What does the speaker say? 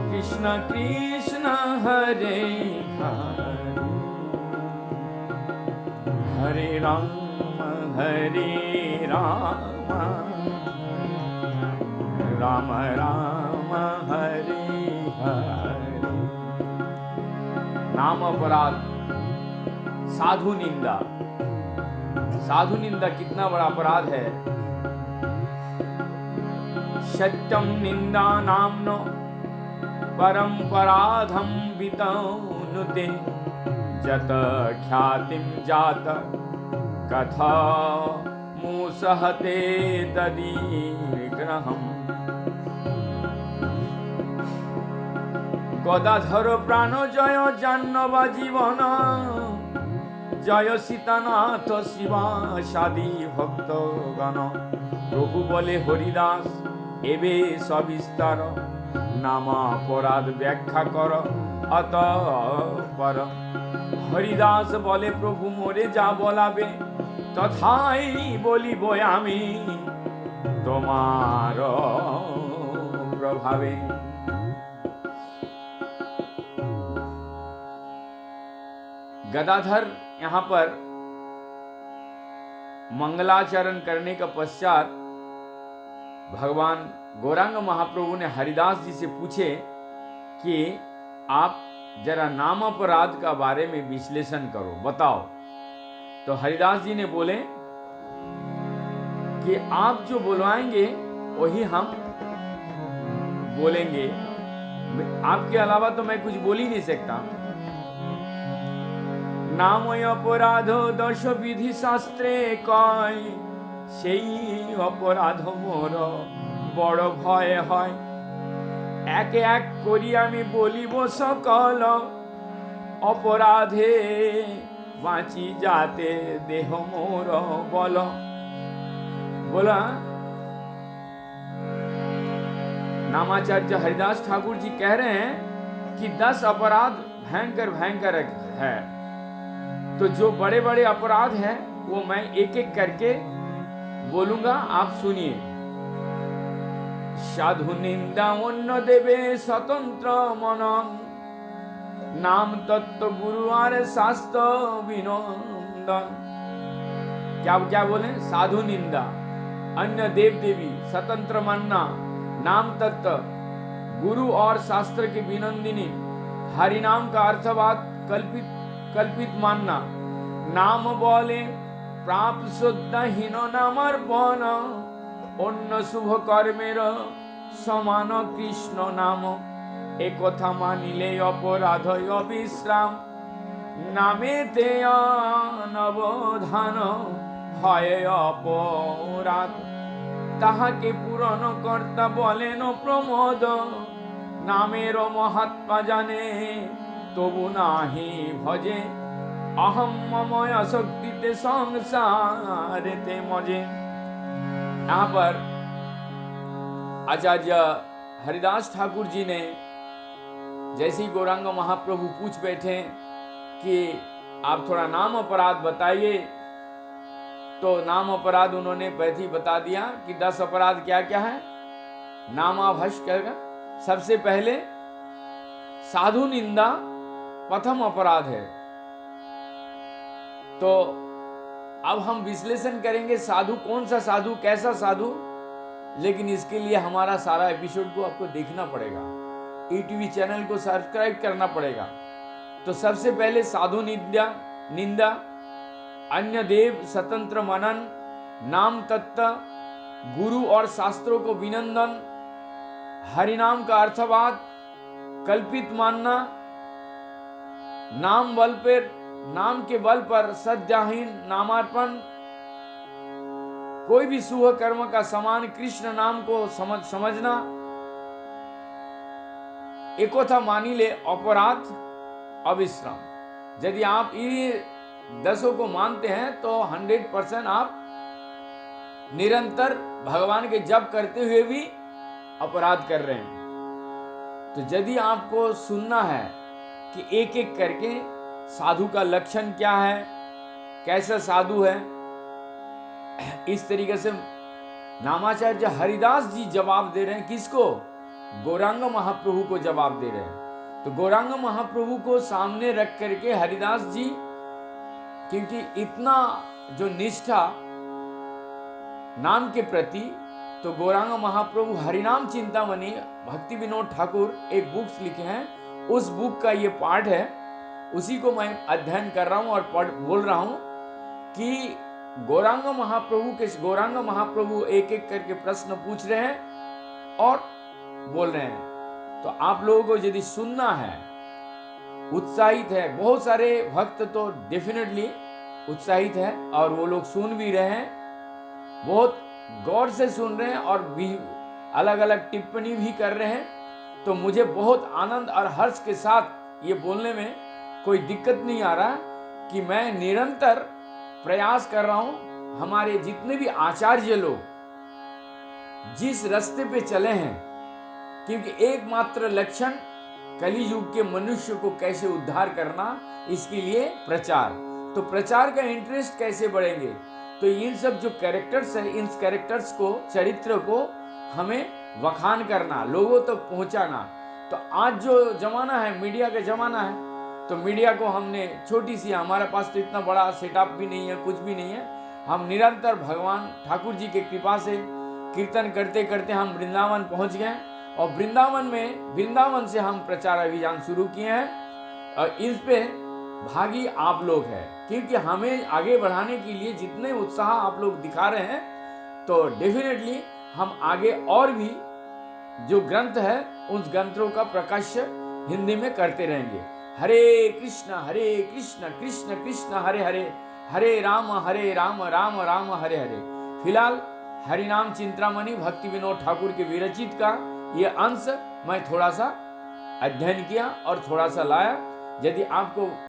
कृष्ण कृष्ण हरे हरे हरे राम राम राम हरे हरे। नाम अपराध, साधु निंदा। साधु निंदा कितना बड़ा अपराध है। सत्यम निंदा नामनो परंपराधम वितनुते जत ख्यातिम जात कथा मुसहते तदीग्रहम्। गदाधर प्राण जय जाह्नवा जीवन जय सीतानाथ शिवा सादी भक्तगण। प्रभु बोले हरिदास एबे सविस्तार नामापराध व्याख्या कर अतपर। हरिदास बोले प्रभु मोरे जा बोलाबे तथाई बोलिब आमी तोमार प्रभावे। गदाधर यहाँ पर मंगलाचरण करने का पश्चात भगवान गौरांग महाप्रभु ने हरिदास जी से पूछे कि आप जरा नाम अपराध का बारे में विश्लेषण करो, बताओ। तो हरिदास जी ने बोले कि आप जो बुलवाएंगे वही हम बोलेंगे, आपके अलावा तो मैं कुछ बोल ही नहीं सकता। नाम अपराध दश विधि शास्त्रे कय সেই অপরাধ মোর বড় ভয় হয়। এক এক করি আমি বলিব সকল অপরাধে বাঁচি যাতে দেহ মোর বল। बोला नामाचार्य हरिदास ठाकुर जी कह रहे हैं कि 10 अपराध भयंकर भयंकर है, तो जो बड़े बड़े अपराध हैं वो मैं एक एक करके बोलूंगा, आप सुनिए। साधु निंदा अन्य देवे स्वतंत्र मन नाम तत्व गुरु आर शास्त्र विनोदन। क्या क्या बोले? साधु निंदा, अन्य देव देवी, स्वतंत्र मानना, नाम तत्व, गुरु और शास्त्र की विनंदिनी, हरिनाम का अर्थवाद कल्पित मानना, नाम बोले प्राप्त श्रद्धाहीन नामार्पण अन्य शुभ कर्मेर समान कृष्ण नाम। एक कथा मानिले अपराध अविश्राम नामेते अनवधान হয় अपराध। তাহাকে পূরণ কর্তা বলেন প্রমোদ নামের মহাত্মা জানে তবু নাহি ভজে अहम ममय शक्ति संसार ते मजे। यहाँ पर आचार्य हरिदास ठाकुर जी ने जैसे ही गौरांग महाप्रभु पूछ बैठे कि आप थोड़ा नाम अपराध बताइए, तो नाम अपराध उन्होंने वैसे ही बता दिया कि 10 अपराध क्या क्या है। नामाभ्रष्ट करेगा, सबसे पहले साधु निंदा प्रथम अपराध है। तो अब हम विश्लेषण करेंगे साधु कौन सा साधु, कैसा साधु, लेकिन इसके लिए हमारा सारा एपिसोड को आपको देखना पड़ेगा, ईटीवी चैनल को सब्सक्राइब करना पड़ेगा। तो सबसे पहले साधु निंदा अन्य देव स्वतंत्र मनन, नाम तत्व, गुरु और शास्त्रों को विनंदन, हरिनाम का अर्थवाद कल्पित मानना, नाम के बल पर श्रद्धाहीन नामार्पण, कोई भी शुभ कर्म का समान कृष्ण नाम को समझना, एकोथा मानी ले अपराध अविश्राम। यदि आप ये 10 को मानते हैं तो 100% आप निरंतर भगवान के जप करते हुए भी अपराध कर रहे हैं। तो यदि आपको सुनना है कि एक एक करके साधु का लक्षण क्या है, कैसा साधु है, इस तरीके से नामाचार्य हरिदास जी जवाब दे रहे हैं किसको? गौरांग महाप्रभु को जवाब दे रहे हैं। तो गौरांग महाप्रभु को सामने रख करके हरिदास जी, क्योंकि इतना जो निष्ठा नाम के प्रति, तो गौरांग महाप्रभु हरिनाम चिंतामणि भक्ति विनोद ठाकुर एक बुक्स लिखे हैं, उस बुक का ये पार्ट है, उसी को मैं अध्ययन कर रहा हूं और बोल रहा हूं कि गौरांग महाप्रभु एक एक करके प्रश्न पूछ रहे हैं और बोल रहे हैं। तो आप लोगों को यदि सुनना है, उत्साहित है, बहुत सारे भक्त तो डेफिनेटली उत्साहित है और वो लोग सुन भी रहे हैं, बहुत गौर से सुन रहे हैं और भी अलग अलग टिप्पणी भी कर रहे हैं। तो मुझे बहुत आनंद और हर्ष के साथ ये बोलने में कोई दिक्कत नहीं आ रहा कि मैं निरंतर प्रयास कर रहा हूं, हमारे जितने भी आचार्य लोग जिस रास्ते पे चले हैं, क्योंकि एकमात्र लक्षण कली युग के मनुष्य को कैसे उद्धार करना, इसके लिए प्रचार। तो प्रचार का इंटरेस्ट कैसे बढ़ेंगे? तो इन सब जो कैरेक्टर्स है, इन कैरेक्टर्स को, चरित्र को हमें वखान करना, लोगों तक तो पहुंचाना। तो आज जो जमाना है, मीडिया का जमाना है, तो मीडिया को हमने छोटी सी, हमारे पास तो इतना बड़ा सेटअप भी नहीं है, कुछ भी नहीं है। हम निरंतर भगवान ठाकुर जी की कृपा से कीर्तन करते करते हम वृंदावन पहुंच गए और वृंदावन से हम प्रचार अभियान शुरू किए हैं और इस पे भागी आप लोग हैं, क्योंकि हमें आगे बढ़ाने के लिए जितने उत्साह आप लोग दिखा रहे हैं, तो डेफिनेटली हम आगे और भी जो ग्रंथ है उन ग्रंथों का प्रकाश्य हिंदी में करते रहेंगे। हरे कृष्ण कृष्ण कृष्ण हरे हरे, हरे राम राम राम हरे हरे। फिलहाल हरिनाम चिंतामणि भक्ति विनोद ठाकुर के विरचित का ये अंश मैं थोड़ा सा अध्ययन किया और थोड़ा सा लाया। यदि आपको